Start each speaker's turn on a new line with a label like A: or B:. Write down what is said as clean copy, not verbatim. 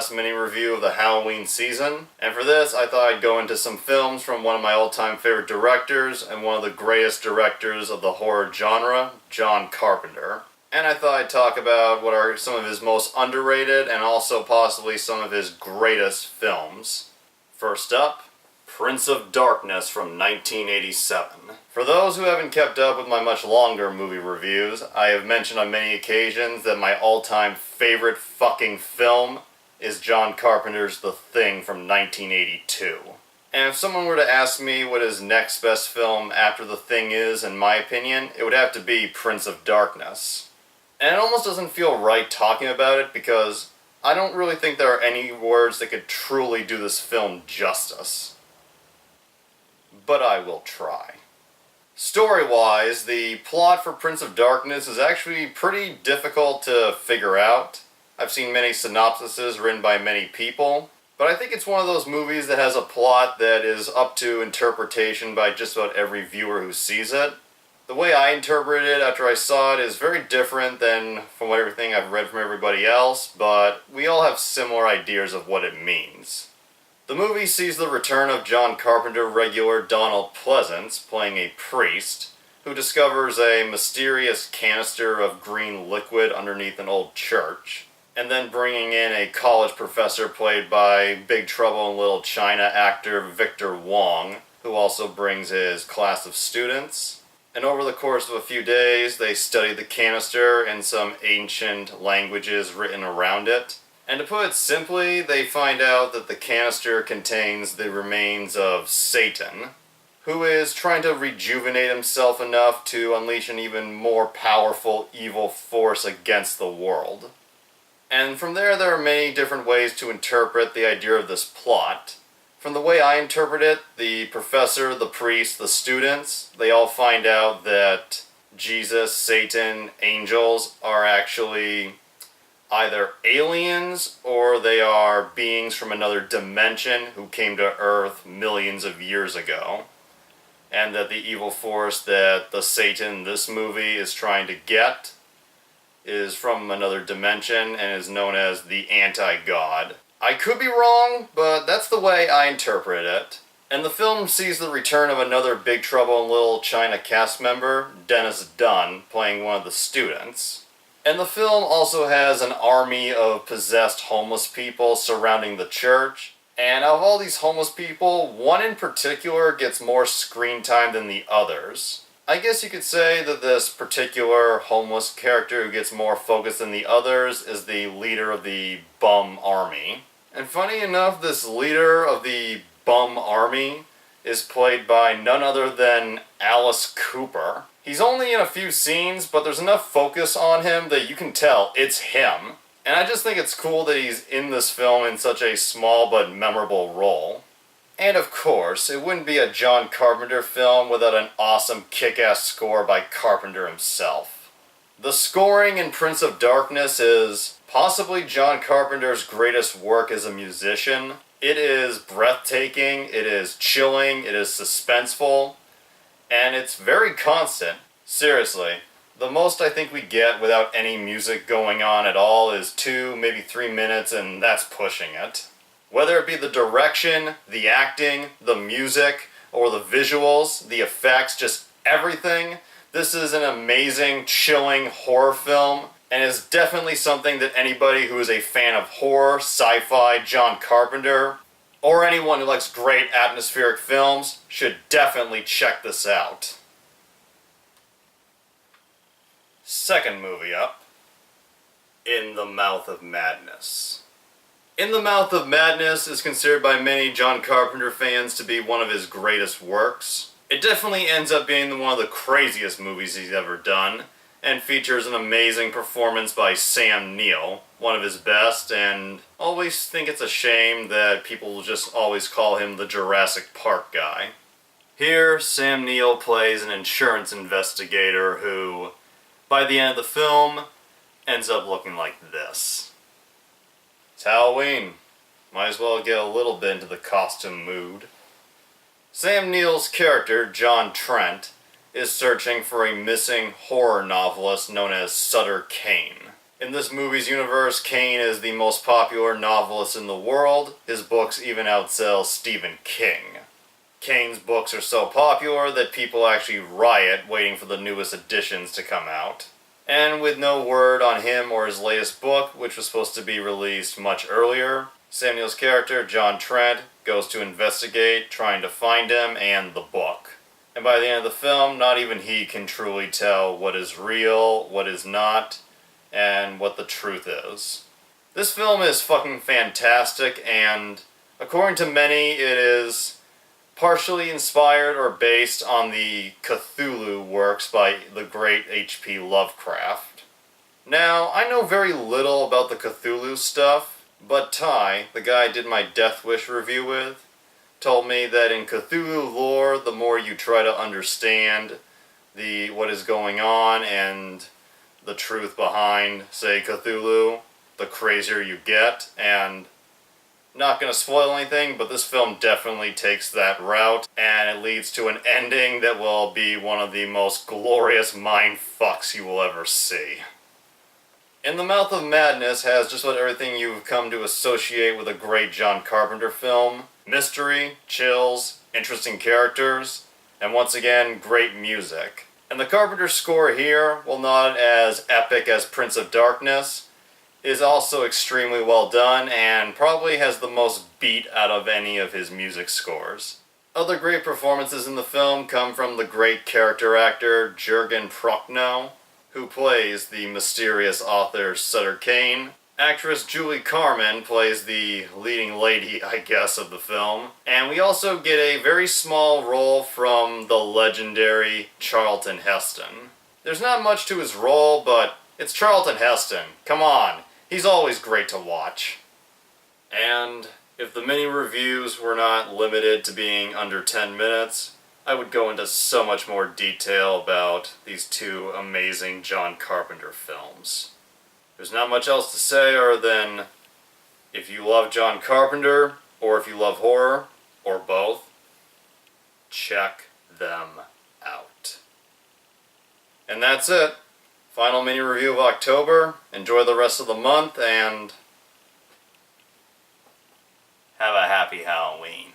A: last mini-review of the Halloween season, and for this I thought I'd go into some films from one of my all-time favorite directors and one of the greatest directors of the horror genre, John Carpenter. And I thought I'd talk about what are some of his most underrated and also possibly some of his greatest films. First up, Prince of Darkness from 1987. For those who haven't kept up with my much longer movie reviews, I have mentioned on many occasions that my all-time favorite fucking film is John Carpenter's The Thing from 1982. And if someone were to ask me what his next best film after The Thing is, in my opinion, it would have to be Prince of Darkness. And it almost doesn't feel right talking about it because I don't really think there are any words that could truly do this film justice. But I will try. Story-wise, the plot for Prince of Darkness is actually pretty difficult to figure out. I've seen many synopsises written by many people, but I think it's one of those movies that has a plot that is up to interpretation by just about every viewer who sees it. The way I interpreted it after I saw it is very different than from everything I've read from everybody else, but we all have similar ideas of what it means. The movie sees the return of John Carpenter regular Donald Pleasance, playing a priest, who discovers a mysterious canister of green liquid underneath an old church, and then bringing in a college professor played by Big Trouble in Little China actor Victor Wong, who also brings his class of students. And over the course of a few days, they study the canister and some ancient languages written around it. And to put it simply, they find out that the canister contains the remains of Satan, who is trying to rejuvenate himself enough to unleash an even more powerful evil force against the world. And from there are many different ways to interpret the idea of this plot. From the way I interpret it, the professor, the priest, the students, they all find out that Jesus, Satan, angels are actually either aliens or they are beings from another dimension who came to Earth millions of years ago. And that the evil force that the Satan in this movie is trying to get is from another dimension and is known as the anti-god. I could be wrong, but that's the way I interpret it. And the film sees the return of another Big Trouble in Little China cast member, Dennis Dunn, playing one of the students. And the film also has an army of possessed homeless people surrounding the church. And out of all these homeless people, one in particular gets more screen time than the others. I guess you could say that this particular homeless character who gets more focus than the others is the leader of the bum army. And funny enough, this leader of the bum army is played by none other than Alice Cooper. He's only in a few scenes, but there's enough focus on him that you can tell it's him. And I just think it's cool that he's in this film in such a small but memorable role. And of course, it wouldn't be a John Carpenter film without an awesome kick-ass score by Carpenter himself. The scoring in Prince of Darkness is possibly John Carpenter's greatest work as a musician. It is breathtaking, it is chilling, it is suspenseful, and it's very constant. Seriously, the most I think we get without any music going on at all is 2, maybe 3 minutes, and that's pushing it. Whether it be the direction, the acting, the music, or the visuals, the effects, just everything, this is an amazing, chilling horror film, and is definitely something that anybody who is a fan of horror, sci-fi, John Carpenter, or anyone who likes great atmospheric films should definitely check this out. Second movie up, In the Mouth of Madness. In the Mouth of Madness is considered by many John Carpenter fans to be one of his greatest works. It definitely ends up being one of the craziest movies he's ever done, and features an amazing performance by Sam Neill, one of his best, and always think it's a shame that people will just always call him the Jurassic Park guy. Here, Sam Neill plays an insurance investigator who, by the end of the film, ends up looking like this. It's Halloween. Might as well get a little bit into the costume mood. Sam Neill's character, John Trent, is searching for a missing horror novelist known as Sutter Kane. In this movie's universe, Kane is the most popular novelist in the world. His books even outsell Stephen King. Kane's books are so popular that people actually riot waiting for the newest editions to come out. And with no word on him or his latest book, which was supposed to be released much earlier, Samuel's character, John Trent, goes to investigate, trying to find him and the book. And by the end of the film, not even he can truly tell what is real, what is not, and what the truth is. This film is fucking fantastic, and according to many, it is partially inspired or based on the Cthulhu works by the great H.P. Lovecraft. Now, I know very little about the Cthulhu stuff, but Ty, the guy I did my Death Wish review with, told me that in Cthulhu lore, the more you try to understand what is going on and the truth behind, say, Cthulhu, the crazier you get. And not gonna spoil anything, but this film definitely takes that route, and it leads to an ending that will be one of the most glorious mind fucks you will ever see. In the Mouth of Madness has just about everything you've come to associate with a great John Carpenter film. Mystery, chills, interesting characters, and once again, great music. And the Carpenter score here, while not as epic as Prince of Darkness, is also extremely well done and probably has the most beat out of any of his music scores. Other great performances in the film come from the great character actor Jürgen Prochnow, who plays the mysterious author Sutter Kane. Actress Julie Carmen plays the leading lady, I guess, of the film. And we also get a very small role from the legendary Charlton Heston. There's not much to his role, but it's Charlton Heston. Come on. He's always great to watch. And if the mini reviews were not limited to being under 10 minutes, I would go into so much more detail about these two amazing John Carpenter films. There's not much else to say other than if you love John Carpenter, or if you love horror, or both, check them out. And that's it. Final mini review of October. Enjoy the rest of the month, and have a happy Halloween.